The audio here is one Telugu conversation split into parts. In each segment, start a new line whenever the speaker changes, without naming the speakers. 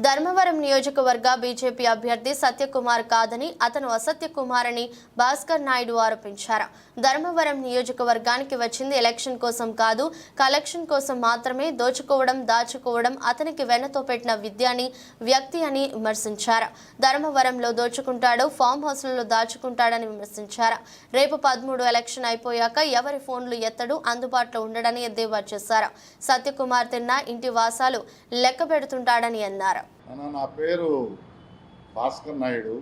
ధర్మవరం నియోజకవర్గ బీజేపీ అభ్యర్థి సత్యకుమార్ కాదని అతను అసత్య కుమార్ అని భాస్కర్ నాయుడు ఆరోపించారు. ధర్మవరం నియోజకవర్గానికి వచ్చింది ఎలక్షన్ కోసం కాదు, కలెక్షన్ కోసం మాత్రమే. దోచుకోవడం దాచుకోవడం అతనికి వెన్నతో పెట్టిన విద్య అని వ్యక్తి అని విమర్శించారు. ధర్మవరంలో దోచుకుంటాడు, ఫామ్ హౌస్లలో దాచుకుంటాడని విమర్శించారు. రేపు 13 ఎలక్షన్ అయిపోయాక ఎవరి ఫోన్లు ఎత్తడు, అందుబాటులో ఉండడని ఎద్దేవా చేశారు. సత్యకుమార్ తిన్న ఇంటి వాసాలు లెక్క పెడుతుంటాడని అన్నారు.
నా పేరు భాస్కర్ నాయుడు.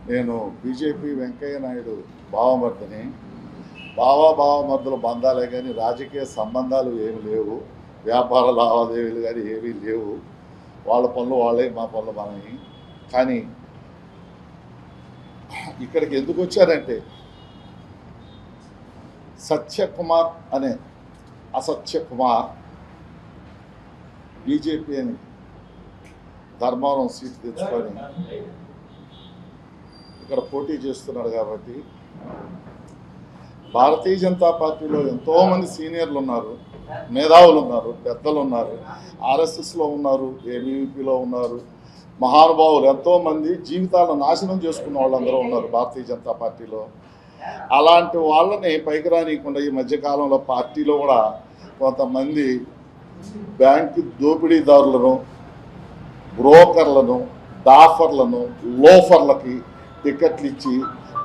నేను బీజేపీ వెంకయ్య నాయుడు బావమర్దిని. బావమర్దుల బంధాలే కానీ రాజకీయ సంబంధాలు ఏమి లేవు, వ్యాపార లావాదేవీలు కానీ ఏమీ లేవు. వాళ్ళ పనులు వాళ్ళే, మా పనులు మనవి. కానీ ఇక్కడికి ఎందుకు వచ్చారంటే సత్యకుమార్ అనే అసత్య కుమార్ బీజేపీ అని ధర్మవరం సీట్ తెచ్చుకొని ఇక్కడ పోటీ చేస్తున్నాడు. కాబట్టి భారతీయ జనతా పార్టీలో ఎంతోమంది సీనియర్లు ఉన్నారు, మేధావులు ఉన్నారు, పెద్దలు ఉన్నారు, ఆర్ఎస్ఎస్లో ఉన్నారు, ఏబీవీపీలో ఉన్నారు, మహానుభావులు ఎంతోమంది జీవితాలను నాశనం చేసుకున్న వాళ్ళందరూ ఉన్నారు భారతీయ జనతా పార్టీలో. అలాంటి వాళ్ళని పైకి రానియకుండా ఈ మధ్యకాలంలో పార్టీలో కూడా కొంతమంది బ్యాంకు దోపిడీదారులను, బ్రోకర్లను, డాఫర్లను, లోఫర్లకి టికెట్లు ఇచ్చి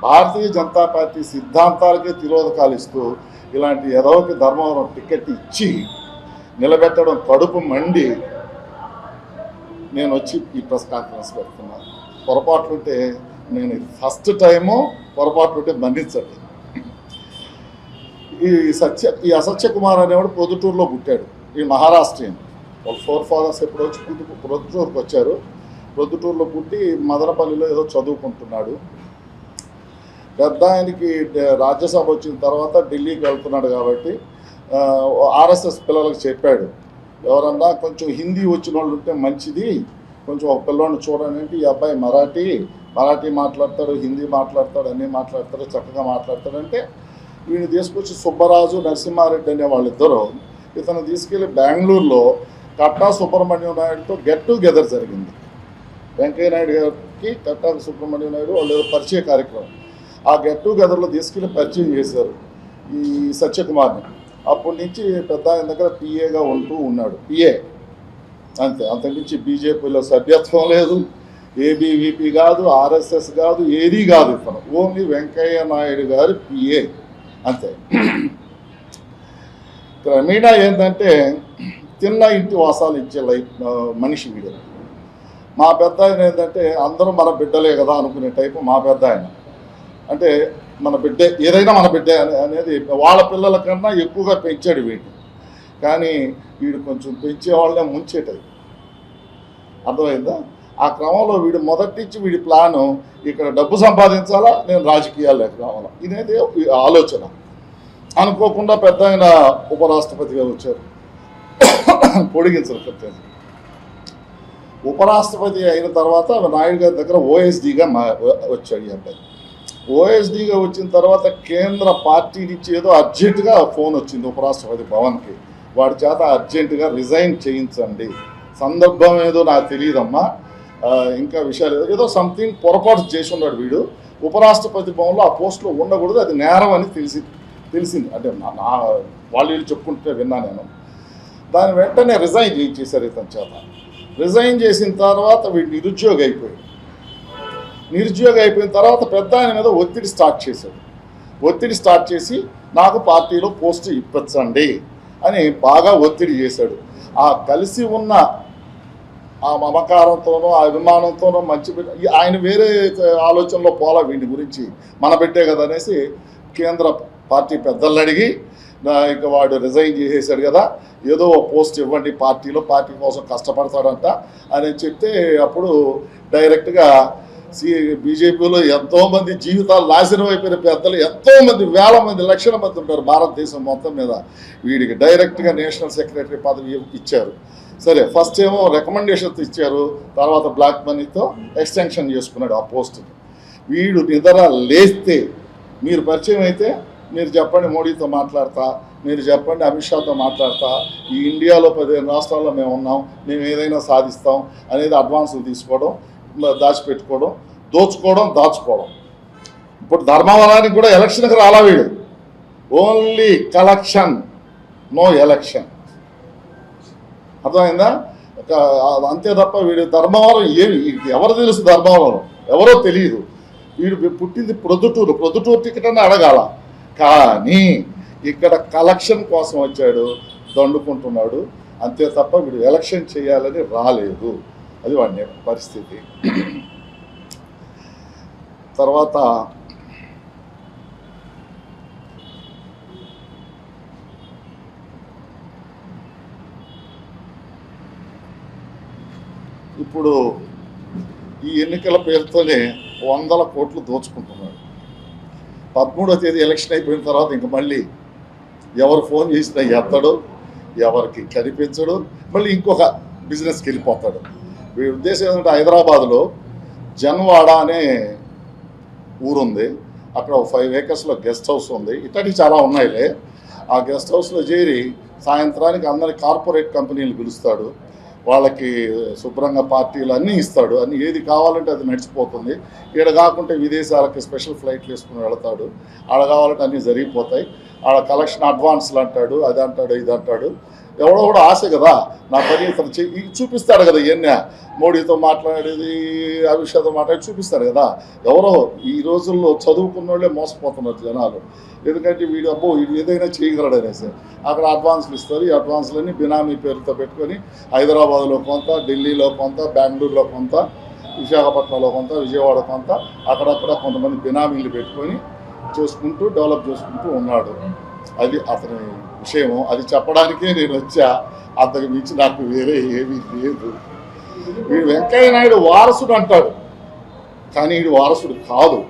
భారతీయ జనతా పార్టీ సిద్ధాంతాలకే తిరోధకాలు ఇస్తూ ఇలాంటి ఎదవకి ధర్మవరం టికెట్ ఇచ్చి నిలబెట్టడం కడుపు మండి నేను వచ్చి ఈ ప్రెస్ కాన్ఫరెన్స్ పెడుతున్నాను. పొరపాట్లుంటే నేను ఫస్ట్ టైము పొరపాట్లుంటే మన్నించండి. ఈ అసత్య కుమార్ అనేవాడు ప్రొద్దుటూరులో పుట్టాడు. ఈ మహారాష్ట్రియన్. వాళ్ళు 4 ఫాదర్స్ ఎప్పుడు వచ్చి ప్రొద్దుటూరుకు వచ్చారు. ప్రొద్దుటూరులో పుట్టి మదనపల్లిలో ఏదో చదువుకుంటున్నాడు. పెద్ద ఆయనకి రాజ్యసభ వచ్చిన తర్వాత ఢిల్లీకి వెళ్తున్నాడు. కాబట్టి ఆర్ఎస్ఎస్ పిల్లలకు చెప్పాడు, ఎవరన్నా కొంచెం హిందీ వచ్చిన వాళ్ళు ఉంటే మంచిది, కొంచెం ఒక పిల్లోని చూడండి. ఈ అబ్బాయి మరాఠీ మాట్లాడతాడు, హిందీ మాట్లాడతాడు, అన్నీ మాట్లాడతాడు, చక్కగా మాట్లాడతాడంటే వీడిని తీసుకొచ్చి సుబ్బరాజు, నరసింహారెడ్డి అనే వాళ్ళిద్దరూ ఇతను తీసుకెళ్ళి బెంగళూరులో కట్టా సుబ్రహ్మణ్యం నాయుడుతో గెట్ టుగెదర్ జరిగింది. వెంకయ్య నాయుడు గారికి కట్టా సుబ్రహ్మణ్యం నాయుడు వాళ్ళు పరిచయ కార్యక్రమం. ఆ గెట్ టుగెదర్లో తీసుకెళ్ళి పరిచయం చేశారు ఈ సత్యకుమార్ని. అప్పటి నుంచి పెద్ద ఆయన దగ్గర పిఏగా ఉంటూ ఉన్నాడు. పిఏ అంతే, అంతకుమించి బీజేపీలో సభ్యత్వం లేదు, ఏబీవీపీ కాదు, ఆర్ఎస్ఎస్ కాదు, ఏదీ కాదు. ఇతను ఓన్లీ వెంకయ్య నాయుడు గారి పిఏ అంతే. క్రమేణా ఏంటంటే తిన్న ఇంటి వాసాలు ఇచ్చే మనిషి వీడు. మా పెద్ద ఆయన ఏంటంటే అందరూ మన బిడ్డలే కదా అనుకునే టైపు మా పెద్ద ఆయన. అంటే మన బిడ్డే, ఏదైనా మన బిడ్డే అనేది వాళ్ళ పిల్లల కన్నా ఎక్కువగా పెంచాడు వీడిని. కానీ వీడు కొంచెం పెంచేవాళ్ళనే ముంచేటది, అర్థమైందా? ఆ క్రమంలో వీడు మొదటి నుంచి వీడి ప్లాను ఇక్కడ డబ్బు సంపాదించాలా, నేను రాజకీయాల్లోకి రావాలా, ఇదేదే ఆలోచన. అనుకోకుండా పెద్ద ఆయన ఉపరాష్ట్రపతిగా వచ్చారు. పొడిగించరు పెద్ద. ఉపరాష్ట్రపతి అయిన తర్వాత నాయుడు గారి దగ్గర ఓఎస్డీగా వచ్చాడు ఈ అబ్బాయి. ఓఎస్డీగా వచ్చిన తర్వాత కేంద్ర పార్టీ నుంచి ఏదో అర్జెంటుగా ఫోన్ వచ్చింది ఉపరాష్ట్రపతి భవన్కి, వాడి చేత అర్జెంటుగా రిజైన్ చేయించండి. సందర్భం ఏదో నాకు తెలియదమ్మా, ఇంకా విషయాలు ఏదో సంథింగ్ పొరపాటు చేసి ఉన్నాడు వీడు. ఉపరాష్ట్రపతి భవన్లో ఆ పోస్టులో ఉండకూడదు, అది నేరం అని తెలిసింది. అంటే వాళ్ళు వీళ్ళు చెప్పుకుంటే విన్నా నేను. దాని వెంటనే రిజైన్ చేయించేశారు ఇతని చేత. రిజైన్ చేసిన తర్వాత వీడు నిరుద్యోగి అయిపోయిన తర్వాత పెద్ద ఆయన మీద ఒత్తిడి స్టార్ట్ చేసి నాకు పార్టీలో పోస్టు ఇప్పించండి అని బాగా ఒత్తిడి చేశాడు. ఆ కలిసి ఉన్న ఆ మమకారంతోనో ఆ అభిమానంతోనో మంచి ఆయన వేరే ఆలోచనలో పోలా వీడి గురించి, మన బిడ్డే కదా అనేసి కేంద్ర పార్టీ పెద్దలను అడిగి ఇక వాడు రిజైన్ చేసేసాడు కదా, ఏదో పోస్ట్ ఇవ్వండి పార్టీలో, పార్టీ కోసం కష్టపడతాడంట అని చెప్తే అప్పుడు డైరెక్ట్గా బీజేపీలో ఎంతోమంది జీవితాలు నాశనం అయిపోయిన పెద్దలు ఎంతోమంది, వేల మంది, లక్షల మంది ఉంటారు భారతదేశం మొత్తం మీద. వీడికి డైరెక్ట్గా నేషనల్ సెక్రటరీ పదవి ఇచ్చారు. సరే, ఫస్ట్ ఏమో రికమెండేషన్స్ ఇచ్చారు, తర్వాత బ్లాక్ మనీతో ఎక్స్టెన్షన్ చేసుకున్నాడు ఆ పోస్టుని. వీడు నిద్ర లేస్తే మీరు పరిచయం అయితే మీరు చెప్పండి, మోడీతో మాట్లాడతా, మీరు చెప్పండి, అమిత్ షాతో మాట్లాడతా ఈ ఇండియాలో 15 రాష్ట్రాల్లో మేము ఉన్నాం, మేము ఏదైనా సాధిస్తాం అనేది అడ్వాన్సులు తీసుకోవడం, దాచిపెట్టుకోవడం, దాచుకోవడం. ఇప్పుడు ధర్మవరానికి కూడా ఎలక్షన్కి రాలా వీడు, ఓన్లీ కలెక్షన్, నో ఎలక్షన్. అర్థమైందా? అంతే తప్ప వీడు ధర్మవరం ఏమి ఎవరు తెలుసు, ధర్మవరం ఎవరో తెలియదు. వీడు పుట్టింది ప్రొద్దుటూరు టికెట్ అని అడగాల, కానీ ఇక్కడ కలెక్షన్ కోసం వచ్చాడు, దండుకుంటున్నాడు. అంతే తప్ప వీడు ఎలక్షన్ చేయాలని రాలేదు. అది వాడి పరిస్థితి. తర్వాత ఇప్పుడు ఈ ఎన్నికల పేరుతోనే 100 కోట్లు దోచుకుంటున్నాడు. 13వ తేదీ ఎలక్షన్ అయిపోయిన తర్వాత ఇంక మళ్ళీ ఎవరు ఫోన్ చేసినా ఎత్తడు, ఎవరికి కనిపించడు, మళ్ళీ ఇంకొక బిజినెస్కి వెళ్ళిపోతాడు. వీడి ఉద్దేశం ఏంటంటే హైదరాబాద్లో జన్వాడ అనే ఊరుంది, అక్కడ 5 ఏకర్స్లో గెస్ట్ హౌస్ ఉంది. ఇట్లాంటివి చాలా ఉన్నాయిలే. ఆ గెస్ట్ హౌస్లో చేరి సాయంత్రానికి అందరి కార్పొరేట్ కంపెనీలు పిలుస్తాడు, వాళ్ళకి శుభ్రంగా పార్టీలు అన్నీ ఇస్తాడు. అన్నీ ఏది కావాలంటే అది నడిచిపోతుంది. ఈడ కాకుంటే విదేశాలకి స్పెషల్ ఫ్లైట్లు వేసుకుని వెళతాడు. ఆడ కావాలంటే అన్నీ జరిగిపోతాయి. ఆడ కలెక్షన్ అడ్వాన్స్లు అంటాడు, అది అంటాడు, ఇది అంటాడు. ఎవడో కూడా ఆశ కదా, నా పని ఇతను చూపిస్తాడు కదా. ఇవన్నీ మోడీతో మాట్లాడేది, అమిత్ షాతో మాట్లాడి చూపిస్తాడు కదా. ఎవరో ఈ రోజుల్లో చదువుకున్న వాళ్ళే మోసపోతున్నారు జనాలు. ఎందుకంటే వీడు వీడు ఏదైనా చేయగలడు అనేసి అక్కడ అడ్వాన్స్లు ఇస్తారు. ఈ అడ్వాన్స్లన్నీ బినామీ పేరుతో పెట్టుకొని హైదరాబాద్లో కొంత, ఢిల్లీలో కొంత, బెంగళూరులో కొంత, విశాఖపట్నంలో కొంత, విజయవాడ కొంత, అక్కడక్కడ కొంతమంది బినామీలు పెట్టుకొని చేసుకుంటూ డెవలప్ చేసుకుంటూ ఉన్నాడు. అది అతని విషయము. అది చెప్పడానికే నేను వచ్చా, అంతకు మించి నాకు వేరే ఏమీ లేదు. వీడు వెంకయ్య నాయుడు వారసుడు అంటాడు, కానీ వీడు వారసుడు కాదు.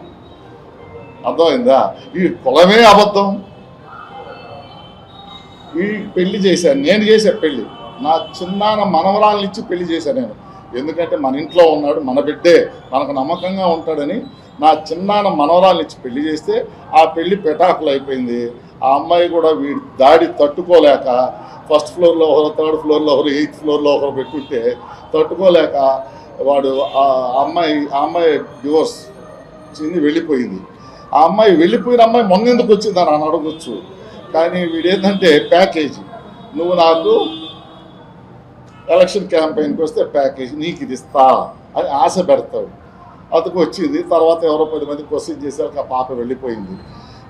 అర్థమైందా? ఈ కులమే అబద్ధం. ఈ పెళ్లి చేశాను, నేను చేసే పెళ్లి నా చిన్నాన్న మనవరాలను ఇచ్చి పెళ్లి చేశాను నేను. ఎందుకంటే మన ఇంట్లో ఉన్నాడు, మన బిడ్డే, మనకు నమ్మకంగా ఉంటాడని నా చిన్నాన్న మనవరాలను ఇచ్చి పెళ్లి చేస్తే ఆ పెళ్లి పెటాకులు అయిపోయింది. ఆ అమ్మాయి కూడా వీడి దాడి తట్టుకోలేక ఫస్ట్ ఫ్లోర్లో ఒకరు, థర్డ్ ఫ్లోర్లో ఒకరు, 8th ఫ్లోర్లో ఒకరు పెట్టుకుంటే తట్టుకోలేక వాడు ఆ అమ్మాయి డివోర్స్ చెంది వెళ్ళిపోయింది. ఆ అమ్మాయి వెళ్ళిపోయిన అమ్మాయి మొన్న ఎందుకు వచ్చింది అని అడగొచ్చు. కానీ వీడేంటంటే ప్యాకేజీ, నువ్వు నాకు ఎలక్షన్ క్యాంపెయిన్కి వస్తే ప్యాకేజీ నీకు ఇది ఇస్తా అని ఆశ పెడతాడు. అతకు వచ్చింది. తర్వాత ఎవరో 10 మంది క్వశ్చన్ చేశారు, ఆ పాప వెళ్ళిపోయింది.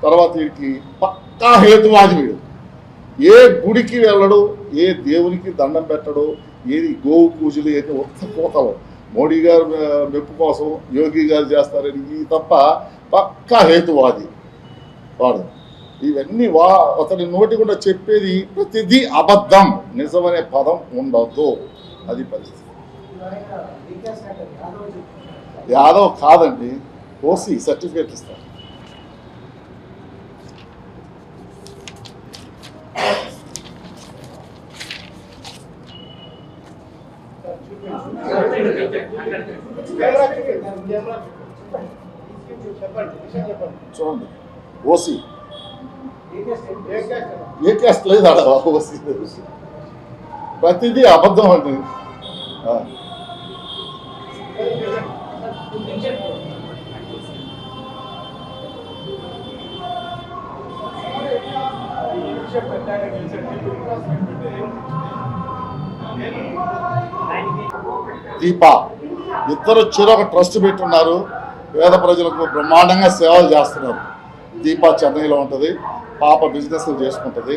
తర్వాత వీడికి పక్కా హేతువాది. వీడు ఏ గుడికి వెళ్ళడు, ఏ దేవునికి దండం పెట్టడు, ఏది గోవు పూజలు, ఏది ఒక్క కోతలు మోడీ గారు మెప్పు కోసం యోగి గారు చేస్తారని ఈ తప్ప పక్కా హేతువాది వాడు. ఇవన్నీ అతని నోటి కూడా చెప్పేది ప్రతిదీ అబద్ధం, నిజమనే పదం ఉండదు. అది పరిస్థితి. యాదవ్ కాదండి, ఓసీ సర్టిఫికేట్ ఇస్తారు. చూడండి, ఓసీ ఏ క్యాస్ట్ లేదు ఆడ, ఓసీ ప్రతిదీ అబద్ధం అండి. దీప ఇద్దరు చెరొక ట్రస్ట్ పెట్టున్నారు, పేద ప్రజలకు బ్రహ్మాండంగా సేవలు చేస్తున్నారు. దీప చెన్నైలో ఉంటుంది, పాప బిజినెస్లు చేసుకుంటుంది.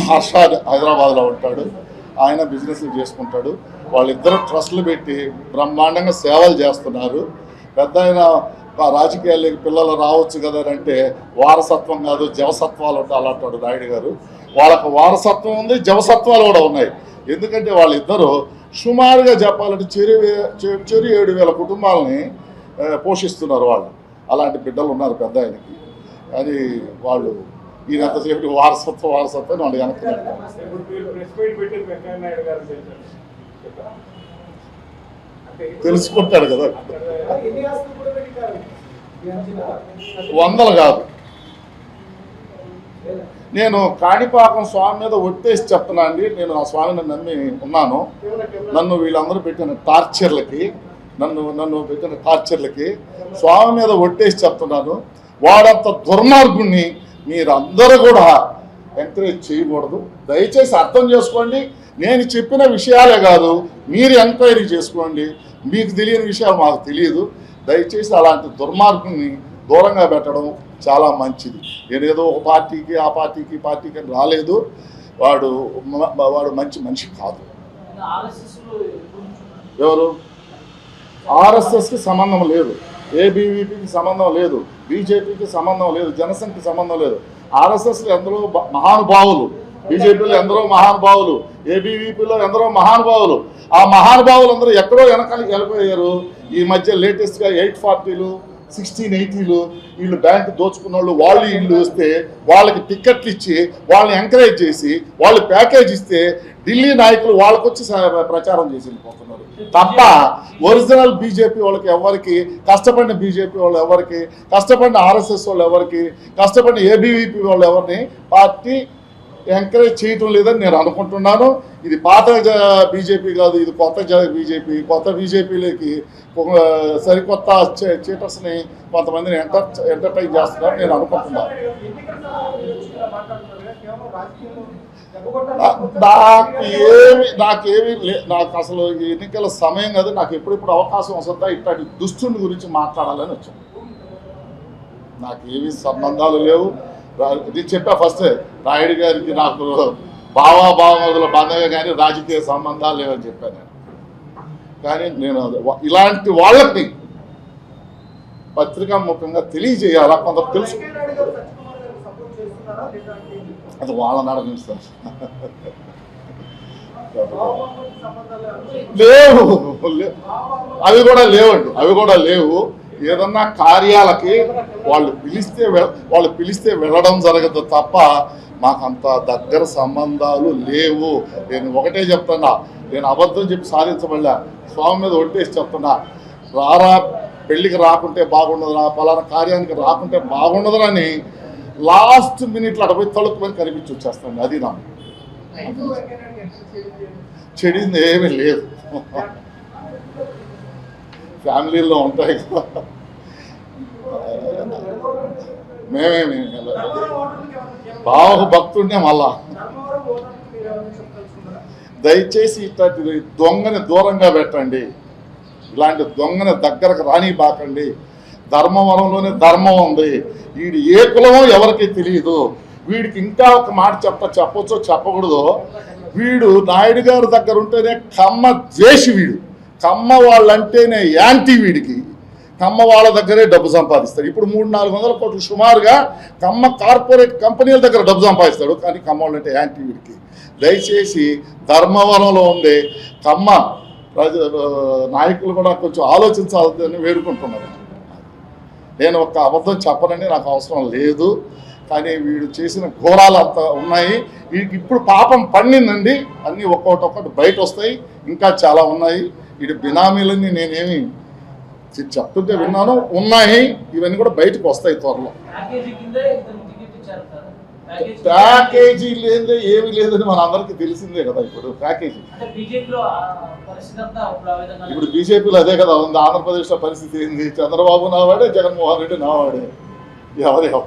హర్ష హైదరాబాద్లో ఉంటాడు, ఆయన బిజినెస్లు చేసుకుంటాడు. వాళ్ళిద్దరు ట్రస్టులు పెట్టి బ్రహ్మాండంగా సేవలు చేస్తున్నారు. పెద్ద ఆయన రాజకీయాల్లోకి పిల్లలు రావచ్చు కదా అంటే వారసత్వం కాదు, జవసత్వాలు ఉండాలంటాడు నాయుడు గారు. వాళ్ళకు వారసత్వం ఉంది, జవసత్వాలు కూడా ఉన్నాయి. ఎందుకంటే వాళ్ళిద్దరూ సుమారుగా చెప్పాలంటే చెరు 7,000 కుటుంబాలని పోషిస్తున్నారు వాళ్ళు. అలాంటి బిడ్డలు ఉన్నారు పెద్ద ఆయనకి. కానీ వాళ్ళు ఈయన ఎంతసేపు వారసత్వం వాళ్ళు వెనక్కి తెలుసుకుంటాడు కదా. 100 కాదు, నేను కాణిపాకం స్వామి మీద ఒట్టేసి చెప్తున్నా అండి, నేను ఆ స్వామిని నమ్మి ఉన్నాను. నన్ను వీళ్ళందరూ పెట్టిన టార్చర్లకి స్వామి మీద ఒట్టేసి చెప్తున్నాను, వాడంత దుర్మార్గుణ్ణి మీరందరూ కూడా ఎంకరేజ్ చేయకూడదు. దయచేసి అర్థం చేసుకోండి. నేను చెప్పిన విషయాలే కాదు, మీరు ఎంక్వైరీ చేసుకోండి. మీకు తెలియని విషయాలు మాకు తెలియదు. దయచేసి అలాంటి దుర్మార్గుని దూరంగా పెట్టడం చాలా మంచిది. నేనేదో ఒక పార్టీకి ఆ పార్టీకి పార్టీకి రాలేదు. వాడు మంచి మనిషి కాదు. ఎవరు? ఆర్ఎస్ఎస్కి సంబంధం లేదు, ఏబీవీపీకి సంబంధం లేదు, బీజేపీకి సంబంధం లేదు, జనసేనకి సంబంధం లేదు. ఆర్ఎస్ఎస్లో ఎందరో మహానుభావులు, బీజేపీలో ఎందరో మహానుభావులు, ఏబీవీపీలో ఎందరో మహానుభావులు. ఆ మహానుభావులు అందరూ ఎక్కడో వెళ్ళిపోయారు. ఈ మధ్య లేటెస్ట్గా 840లు 1680లు వీళ్ళు బ్యాంకు దోచుకున్న వాళ్ళు వీళ్ళు వస్తే వాళ్ళకి టిక్కెట్లు ఇచ్చి వాళ్ళని ఎంకరేజ్ చేసి వాళ్ళు ప్యాకేజ్ ఇస్తే ఢిల్లీ నాయకులు వాళ్ళకు వచ్చి ప్రచారం చేసి వెళ్ళిపోతున్నారు తప్ప ఒరిజినల్ బీజేపీ వాళ్ళకి ఎవరికి, కష్టపడిన బీజేపీ వాళ్ళు ఎవరికి, కష్టపడిన ఆర్ఎస్ఎస్ వాళ్ళు ఎవరికి, కష్టపడిన ఏబీవీపీ వాళ్ళు ఎవరిని పార్టీ ఎంకరేజ్ చేయటం లేదని నేను అనుకుంటున్నాను. ఇది పాత బీజేపీ కాదు, ఇది కొత్త బీజేపీ. కొత్త బీజేపీలోకి సరికొత్త చీటర్స్ని కొంతమందిని ఎంటర్టైన్ చేస్తున్నారు నేను అనుకుంటున్నాను. నాకు అసలు ఎన్నికల సమయం కాదు, నాకు ఎప్పుడెప్పుడు అవకాశం వస్తుందా ఇట్లాంటి దుస్తుని గురించి మాట్లాడాలని వచ్చాను. నాకు ఏవి సంబంధాలు లేవు. ఇది చెప్పా ఫస్ట్, నాయుడు గారికి నాకు భావాభావముల బంధంగా కానీ రాజకీయ సంబంధాలు లేవని చెప్పాను నేను. కానీ నేను ఇలాంటి వాళ్ళకి పత్రికా ముఖంగా తెలియజేయాలా, కొంత తెలుసు. అది వాళ్ళని అడగండి సార్. లేవు, అవి కూడా లేవండి, అవి కూడా లేవు. ఏదన్నా కార్యాలకి వాళ్ళు పిలిస్తే వెళ్ళడం జరగదు తప్ప మాకంత దగ్గర సంబంధాలు లేవు. నేను ఒకటే చెప్తున్నా, నేను అబద్ధం చెప్పి సాధించబడలే. స్వామి మీద ఒట్టేసి చెప్తున్నా, రారా పెళ్ళికి రాకుంటే బాగుండదురా, పలానా కార్యానికి రాకుంటే బాగుండదురని లాస్ట్ మినిట్లో అటు పోయి తలుపుకొని కనిపించి వచ్చేస్తాను. అది నా చెడింది ఏమీ లేదు. ఫ్యామిలీలో ఉంటాయి కదా, మేమేమి బాగా భక్తుండే. మళ్ళా దయచేసి ఇట్లాంటి దొంగని దూరంగా పెట్టండి, ఇలాంటి దొంగని దగ్గరకు రానిబాకండి. ధర్మవరంలోనే ధర్మం ఉంది. వీడు ఏ కులమో ఎవరికి తెలియదు. వీడికి ఇంకా ఒక మాట చెప్పొచ్చో చెప్పకూడదో. వీడు నాయుడు గారి దగ్గర ఉంటేనే కమ్మ ద్వేషి. వీడు కమ్మ వాళ్ళంటేనే యాంటీ. వీడికి కమ్మ వాళ్ళ దగ్గరే డబ్బు సంపాదిస్తాడు. ఇప్పుడు 300-400 కోట్లు సుమారుగా కమ్మ కార్పొరేట్ కంపెనీల దగ్గర డబ్బు సంపాదిస్తాడు. కానీ కమ్మ వాళ్ళంటే యాంటీ వీడికి. దయచేసి ధర్మవరంలో ఉండే కమ్మ నాయకులు కూడా కొంచెం ఆలోచించాలని వేడుకుంటున్నారు. నేను ఒక అబద్ధం చెప్పనని నాకు అవసరం లేదు. కానీ వీడు చేసిన ఘోరాలు అంత ఉన్నాయి. వీడికి ఇప్పుడు పాపం పండిందండి. అన్నీ ఒక్కొక్కటి బయట వస్తాయి, ఇంకా చాలా ఉన్నాయి. వీడి బినామీలన్నీ నేనేమి చెప్తుంటే విన్నాను, ఉన్నాయి. ఇవన్నీ కూడా బయటకు వస్తాయి త్వరలో. ప్యాకేజీ లేదే ఏమి లేదని మన అందరికీ తెలిసిందే కదా. ఇప్పుడు ప్యాకేజీ ఇప్పుడు బీజేపీలో అదే కదా ఉంది. ఆంధ్రప్రదేశ్లో పరిస్థితి ఏంది? చంద్రబాబు నావాడే, జగన్మోహన్ రెడ్డి నావాడే. ఎవరు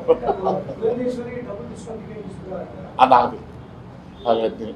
అన్నది అవన్నీ